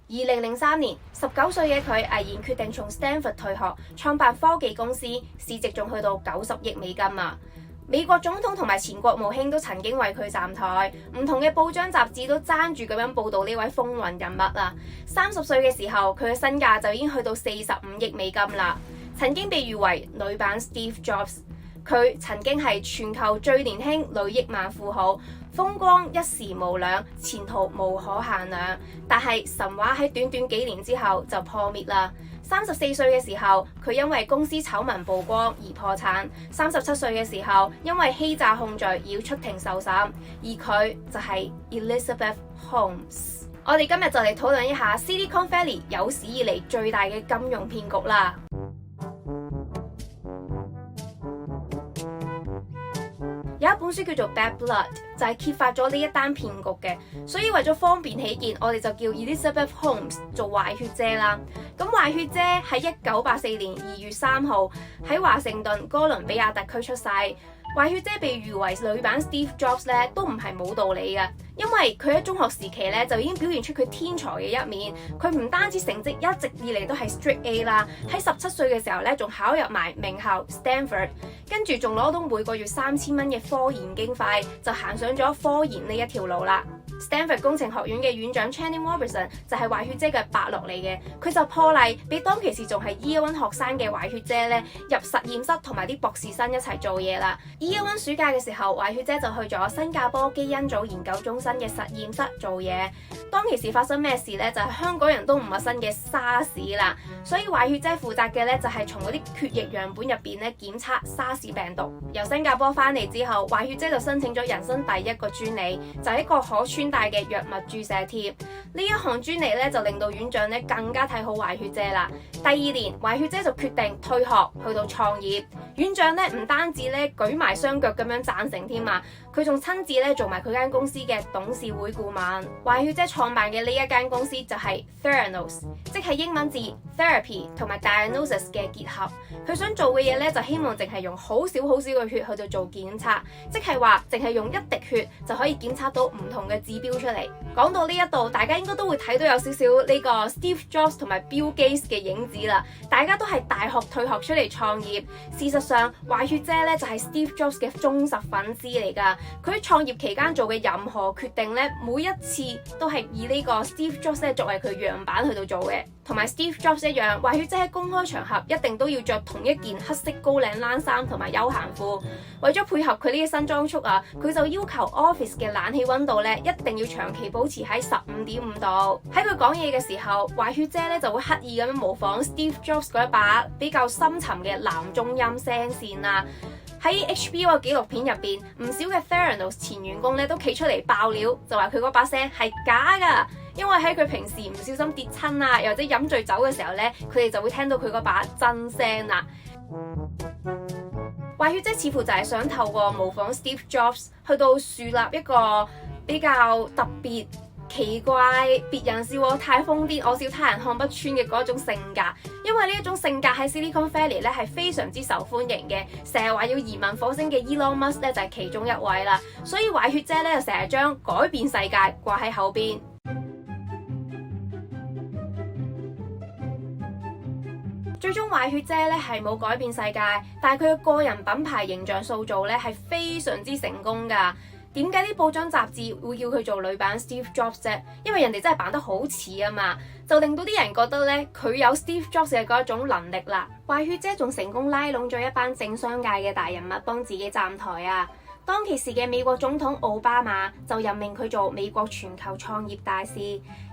2003年，19歲嘅佢毅然決定從 Stanford 退學，創辦科技公司，市值仲去到90億美金啊！美國總統同埋前國務卿都曾經為佢站台，唔同嘅報章雜誌都爭住咁樣報導呢位風雲人物啊！30歲嘅時候，佢嘅身價就已經去到45億美金啦，曾經被譽為女版 Steve Jobs。佢曾經係全球最年輕女億萬富豪，風光一時無兩，前途無可限量。但係神話喺短短幾年之後就破滅啦。34歲嘅時候，佢因為公司醜聞曝光而破產。37歲嘅時候，因為欺詐控罪要出庭受審，而佢就係 Elizabeth Holmes。我哋今日就嚟討論一下 Silicon Valley 有史以嚟最大嘅金融騙局啦。有一本書叫做 Bad Blood， 就係揭發咗呢一單騙局嘅，所以為咗方便起見，我哋就叫 Elizabeth Holmes 做壞血姐啦。咁壞血姐喺1984年2月3號喺華盛頓哥倫比亞特區出世。壞血姐被譽為女版 Steve Jobs 咧，都唔係冇道理嘅，因為佢喺中學時期咧就已經表現出佢天才嘅一面。佢唔單止成績一直以嚟都係 straight A 啦，喺17歲嘅時候咧仲考入埋名校 Stanford， 跟住仲攞到每個月3000蚊嘅科研經費，就行上咗科研呢一條路啦。Stanford 工程學院嘅院長 Channing Robertson 就係壞血姐嘅伯樂嚟嘅，佢就破例俾當其時仲係 Year One 學生嘅壞血姐咧入實驗室同埋啲博士生一齊做嘢啦。Year One 暑假嘅時候，壞血姐就去咗新加坡基因組研究中心嘅實驗室做嘢。當其時發生咩事咧？就係香港人都唔陌生嘅 SARS 啦，所以壞血姐負責嘅咧就係從嗰啲血液樣本入邊咧檢測 SARS 病毒。由新加坡翻嚟之後，壞血姐就申請咗人生第一個專利，就係一個可穿戴嘅藥物注射貼。呢一項專利咧就令到院長咧更加睇好壞血姐啦。第2年，壞血姐就決定退學去到創業。院長咧唔單止咧舉埋雙腳咁樣贊成添啊，佢仲親自咧做埋佢間公司嘅董事會顧問。壞血姐創辦嘅呢一間公司就係 Theranos， 即係英文字 therapy 同埋 diagnosis 嘅結合。佢想做嘅嘢咧就希望淨係用好少嘅血去到做檢測，即係話淨係用一滴血就可以檢測到唔同嘅指標出嚟。講到呢一度，大家應該都會睇到有少少呢個 Steve Jobs 同埋 Bill Gates 嘅影子啦。大家都係大學退學出嚟創業。事實上，壞血姐咧就係 Steve Jobs 嘅忠實粉絲嚟㗎。佢喺創業期間做嘅任何決定咧，每一次都係以呢個 Steve Jobs 咧作為佢樣板去到做嘅。同埋 Steve Jobs 一樣，壞血姐喺公開場合一定都要着同一件黑色高領冷衫同埋休閒褲。為咗配合佢呢啲新裝束啊，佢就要求 office 嘅冷氣溫度咧一定要長期保持喺15.5度。喺佢講嘢嘅時候，壞血姐咧就會刻意咁樣模仿 Steve Jobs 嗰一把比較深沉嘅男中音聲線啦。喺 HBO 嘅紀錄片入邊，唔少嘅 Theranos 前員工咧都企出嚟爆料，就話佢嗰把聲係假㗎，因為喺佢平時唔小心跌親啊，又或者飲醉酒嘅時候咧，佢哋就會聽到佢嗰把真聲啦。壞血姐似乎就係想透過模仿 Steve Jobs 去到樹立一個比較特別、奇怪，別人笑我太瘋癲，我笑他人看不穿嘅嗰種性格。因為呢一種性格喺 Silicon Valley 咧係非常之受歡迎嘅，成日話要移民火星嘅 Elon Musk 咧就係其中一位啦。所以壞血姐咧就成日將改變世界掛喺後邊。最終壞血姐咧係冇改變世界，但係佢嘅個人品牌形象塑造咧係非常之成功㗎。點解啲報章雜誌會叫佢做女版 Steve Jobs 啫？因為人哋真係扮得好似啊嘛，就令到啲人覺得咧佢有 Steve Jobs 嘅嗰一種能力啦。壞血姐仲成功拉攏咗一班政商界嘅大人物幫自己站台啊！當其時嘅美國總統奧巴馬就任命佢做美國全球創業大使。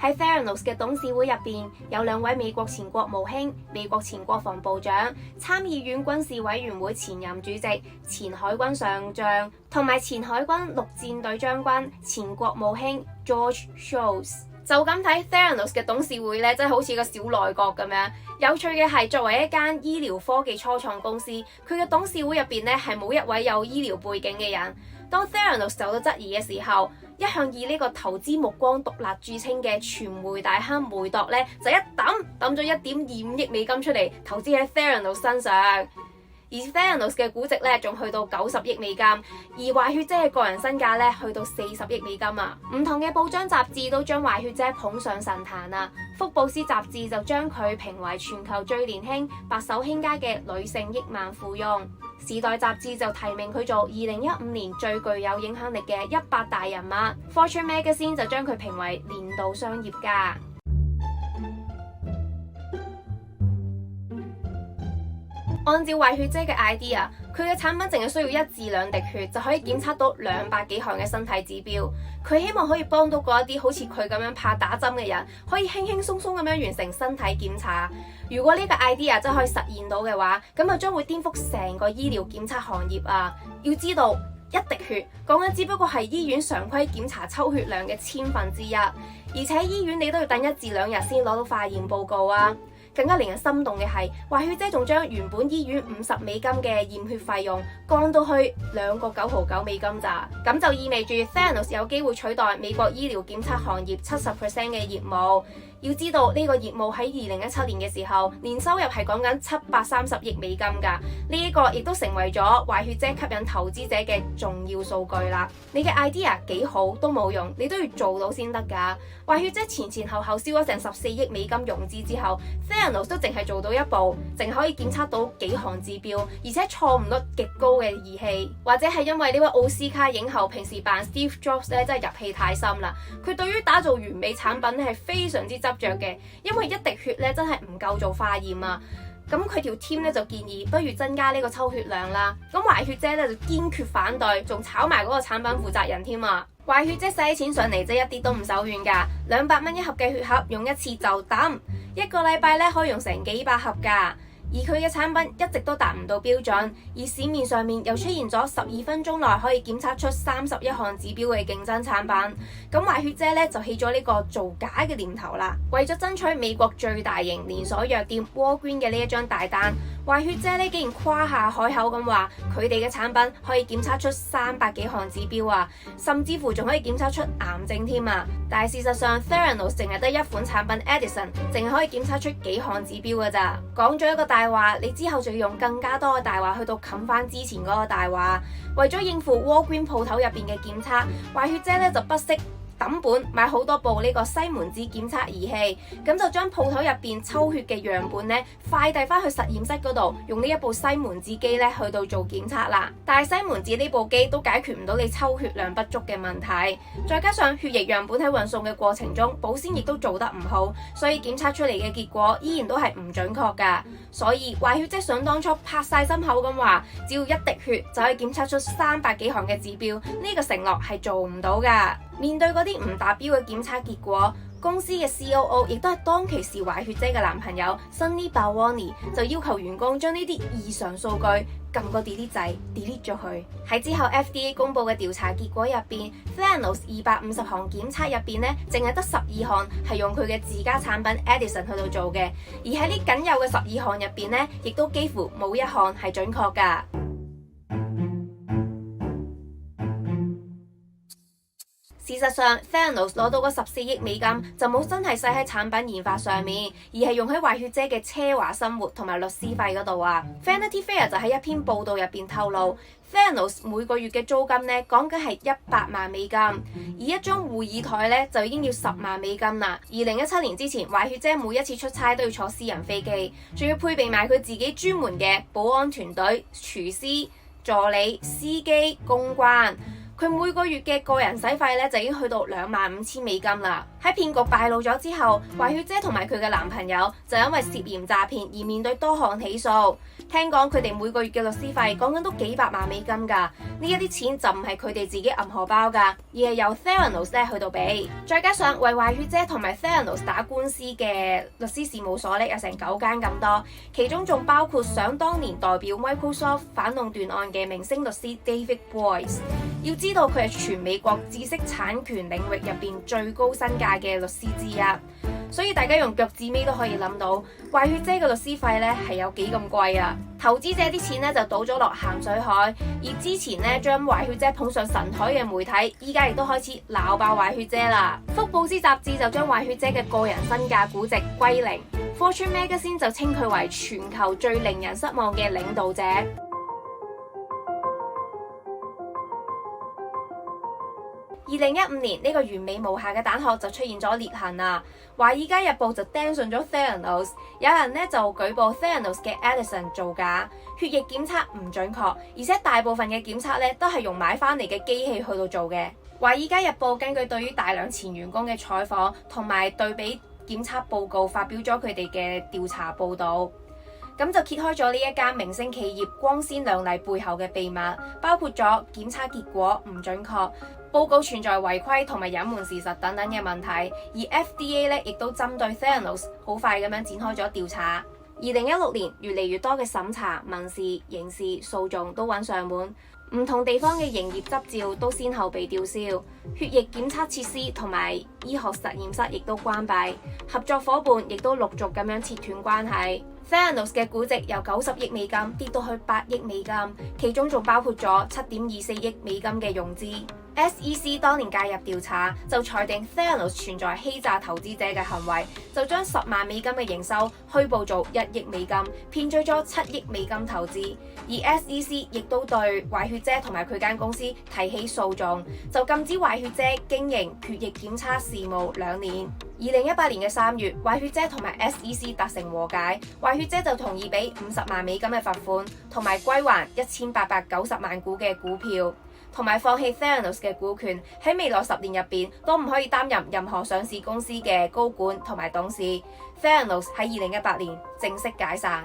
喺 Theranos 嘅董事會入邊，有2位美國前國務卿、美國前國防部長、參議院軍事委員會前任主席、前海軍上將同埋前海軍陸戰隊將軍、前國務卿 George Shultz。就咁睇 Theranos 嘅董事會咧，真係好似個小內閣咁樣。有趣嘅係，作為一間醫療科技初創公司，佢嘅董事會入邊咧係冇一位有醫療背景嘅人。當 Theranos 受到質疑嘅時候，一向以呢個投資目光獨立著稱嘅傳媒大亨梅鐸咧，就一抌咗1.25億美金出嚟投資喺 Theranos 身上。而 Theranos 嘅估值咧仲去到90億美金，而壞血姐嘅個人身價咧去到40億美金啊！唔同嘅報章雜誌都將壞血姐捧上神壇啊！福布斯雜誌就將佢評為全球最年輕、白手興家嘅女性億萬富翁。時代雜誌就提名佢做2015年最具有影響力嘅100大人物。Fortune Magazine 就將佢評為年度商業家。按照壞血姐嘅 idea， 佢嘅產品淨係需要1至2滴血就可以檢測到200幾項嘅身體指標。佢希望可以幫到嗰一啲好似佢咁樣怕打針嘅人，可以輕輕鬆鬆咁樣完成身體檢查。如果呢個 idea 真係可以實現到嘅話，咁就將會顛覆成個醫療檢測行業啊！要知道1滴血講緊只不過係醫院常規檢查抽血量嘅1/1000，而且醫院你都要等1至2日先攞到化驗報告啊！更加令人心動嘅係，壞血姐仲將原本醫院50美金嘅驗血費用降到去2個9.99美金咋，咁就意味住 Theranos 有機會取代美國醫療檢測行業70% 嘅業務。要知道呢個業務喺2017年嘅時候，年收入係講緊730億美金㗎，呢一個亦都成為咗壞血姐吸引投資者嘅重要數據啦。你嘅 idea 幾好都冇用，你都要做到先得㗎。壞血姐前後燒咗成14億美金融資之後，Theranos 都淨係做到一步，淨係可以檢測到幾項指標，而且錯誤率極高嘅儀器，或者係因為呢位奧斯卡影后平時扮 Steve Jobs 咧，真係入戲太深啦。佢對於打造完美產品係非常之執着嘅，因為1滴血咧真係唔夠做化驗啊。咁佢條 team 咧就建議，不如增加呢個抽血量啦。咁壞血姐咧就堅決反對，仲炒埋嗰個產品負責人添啊！壞血姐使錢上嚟真一啲都唔手軟㗎，200蚊一盒嘅血盒用一次就抌，1個禮拜咧可以用成幾百盒㗎。而佢嘅產品一直都達唔到標準，而市面上面又出現咗12分鐘內可以檢測出31項指標嘅競爭產品，咁壞血姐咧就起咗呢個造假嘅念頭啦。為咗爭取美國最大型連鎖藥店 Walgreens 嘅呢一張大單，壞血姐咧竟然誇下海口咁話，佢哋嘅產品可以檢測出300幾項指標啊，甚至乎仲可以檢測出癌症添啊！但係事實上 Theranos 淨係得一款產品 Edison 淨係可以檢測出幾項指標㗎咋，講咗一個大話，你之後就要用更加多嘅大話去到冚翻之前嗰個大話。為咗應付 Walgreens 鋪頭入邊嘅檢測，壞血姐咧就不惜抌本買好多部呢個西門子檢測儀器，咁就將鋪頭入邊抽血嘅樣本咧快遞翻去實驗室嗰度，用呢一部西門子機咧去到做檢測啦。但係西門子呢部機都解決唔到你抽血量不足嘅問題，再加上血液樣本喺運送嘅過程中保鮮亦都做得唔好，所以檢測出嚟嘅結果依然都係唔準確噶。所以壞血姐想當初拍晒心口咁話，只要1滴血就可以檢測出300幾項嘅指標，呢個承諾係做唔到噶。面對嗰啲唔達標嘅檢測結果，公司嘅 COO 亦都係當其時壞血姐嘅男朋友 Sunny Balwani 就要求員工將呢啲異常數據撳個 delete 掣 delete 咗佢。喺之後 FDA 公佈嘅調查結果入邊 Theranos 250項檢測入邊咧，淨係得12項係用佢嘅自家產品 Edison 去到做嘅，而喺呢僅有嘅12項入邊咧，亦都幾乎冇一項係準確㗎。事實上 Theranos 攞到嗰14億美金就冇真係使喺產品研發上面，而係用喺壞血姐嘅奢華生活同埋律師費嗰度啊。Vanity Fair 就喺一篇報道入邊透露 Theranos 每個月嘅租金咧講緊係100萬美金，而一張會議台咧就已經要10萬美金啦。2017年之前，壞血姐每一次出差都要坐私人飛機，仲要配備埋佢自己專門嘅保安團隊、廚師、助理、司機、公關。佢每個月嘅個人使費咧就已經去到25000美金啦。喺騙局敗露咗之後，壞血姐同埋佢嘅男朋友就因為涉嫌詐騙而面對多項起訴。聽講佢哋每個月嘅律師費講緊都幾百萬美金㗎，呢一啲錢就唔係佢哋自己揞荷包㗎，而係由 Theranos 咧去到俾。再加上為壞血姐同埋 Theranos 打官司嘅律師事務所咧有成9間咁多，其中仲包括想當年代表 Microsoft 反壟斷案嘅明星律師 David Boies。要知道佢係全美國知識產權領域入邊最高身價嘅律師之一，所以大家用腳趾尾都可以諗到壞血姐嘅律師費咧係有幾咁貴啊！投資者啲錢咧就倒咗落鹹水海，而之前咧將壞血姐捧上神台嘅媒體，依家亦都開始鬧爆壞血姐啦。福布斯雜誌就將壞血姐嘅個人身價估值歸零，Fortune Magazine 就稱佢為全球最令人失望嘅領導者。2015年呢個完美無瑕嘅蛋殼就出現咗裂痕啦。華爾街日報就釘上咗 Theranos， 有人呢就舉報 Theranos 嘅 Edison 造假，血液檢測唔準確，而且大部分嘅檢測呢都係用買翻嚟嘅機器去到做嘅。華爾街日報根據對於大量前員工嘅採訪同埋對比檢測報告，發表咗佢哋嘅調查報導。咁就揭開咗呢一間明星企業光鮮亮麗背後嘅秘密，包括咗檢測結果唔準確、報告存在違規同埋隱瞞事實等等嘅問題。而 FDA 咧亦都針對 Theranos 好快咁樣展開咗調查。2016年越嚟越多嘅審查、民事、刑事訴訟都揾上門，唔同地方嘅營業執照都先後被吊銷，血液檢測設施同埋醫學實驗室亦都關閉，合作伙伴亦都陸續咁樣切斷關係。Theranos 嘅估值由90億美金跌到去8億美金，其中仲包括咗7.24億美金嘅融資。SEC 當年介入調查，就裁定 Theranos 存在欺詐投資者嘅行為，就將10萬美金嘅營收虛報做1億美金，騙取咗7億美金投資。而 SEC 亦都對壞血姐同埋佢間公司提起訴訟，就禁止壞血姐經營血液檢測事務2年。2018年嘅3月，壞血姐同埋 SEC 達成和解，壞血姐就同意俾50萬美金嘅罰款，同埋歸還1890萬股嘅股票，同埋放棄 Theranos 嘅股權，喺未來10年入邊都唔可以擔任任何上市公司嘅高管同埋董事。Theranos 喺2018年正式解散。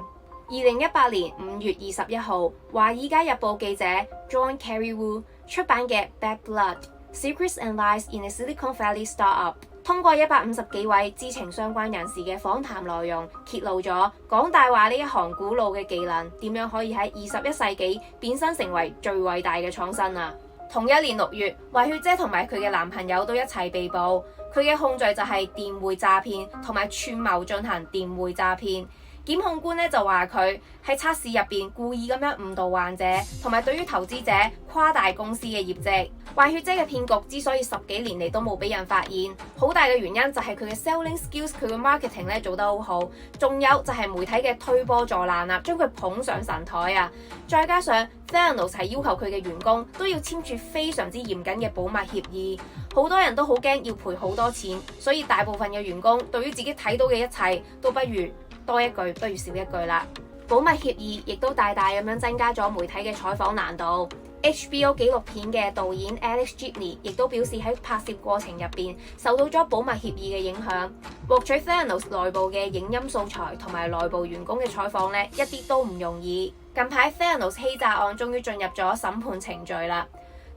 2018年5月21號，華爾街日報記者 John Carreyrou 出版嘅《Bad Blood: Secrets and Lies in a Silicon Valley Startup》，通過150幾位知情相關人士嘅訪談內容，揭露咗講大話呢一行古老嘅技能點樣可以喺21世紀變身成為最偉大嘅創新啊！同一年6月，壞血姐同埋佢嘅男朋友都一齊被捕，佢嘅控罪就係電匯詐騙同埋串謀進行電匯詐騙。檢控官就話佢喺測試入邊故意咁樣誤導患者，同埋對於投資者誇大公司嘅業績。壞血姐嘅騙局之所以10幾年嚟都冇俾人發現，好大嘅原因就係佢嘅 selling skills， 佢嘅 marketing 做得好好，仲有就係媒體嘅推波助瀾啊，將佢捧上神台啊！再加上 Theranos 係要求佢嘅員工都要簽署非常之嚴謹嘅保密協議，好多人都好驚要賠好多錢，所以大部分嘅員工對於自己睇到嘅一切都不如多一句不如少一句啦。保密協議亦都大大咁樣增加咗媒體嘅採訪難度。HBO 紀錄片嘅導演 Alex Gibney 亦都表示喺拍攝過程入邊受到咗保密協議嘅影響，獲取 Theranos 內部嘅影音素材同埋內部員工嘅採訪一啲都唔容易。近排 Theranos 欺詐案終於進入咗審判程序啦，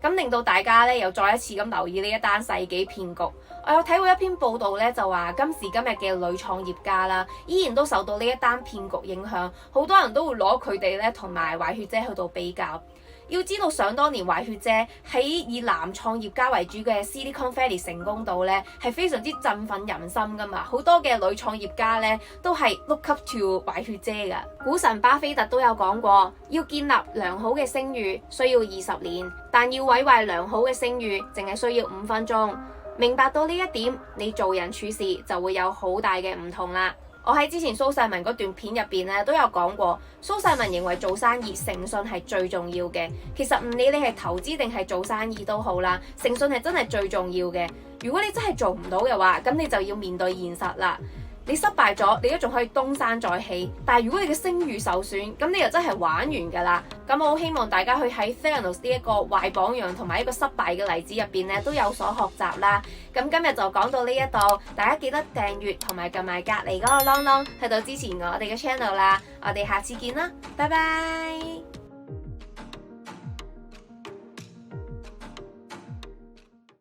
咁令到大家又再一次咁留意呢一單世紀騙局。我有睇過一篇報道就話今時今日嘅女創業家啦，依然都受到呢一單騙局影響，好多人都會攞佢哋同埋壞血姐去到比較。要知道，想當年壞血姐喺以男創業家為主嘅 Silicon Valley 成功到係非常之振奮人心噶嘛，好多嘅女創業家都係 look up to 壞血姐噶。股神巴菲特都有講過，要建立良好嘅聲譽需要20年，但要毀壞良好嘅聲譽淨係需要5分鐘。明白到呢一點，你做人處事就會有好大嘅唔同啦。我喺之前蘇世民嗰段片入邊都有講過，蘇世民認為做生意誠信係最重要嘅。其實唔理你係投資定係做生意都好啦，誠信係真係最重要嘅。如果你真係做唔到嘅話，咁你就要面對現實啦。你失敗咗，你都仲可以東山再起，但係如果你嘅聲譽受損，咁你就真係玩完噶啦。咁我好希望大家去喺 Theranos 呢一個壞榜樣同埋一個失敗嘅例子入邊都有所學習啦。咁今日就講到呢一度，大家記得訂閱同埋撳埋隔離嗰個啷啷，去到支持我哋嘅 channel 啦。我哋下次見啦，拜拜。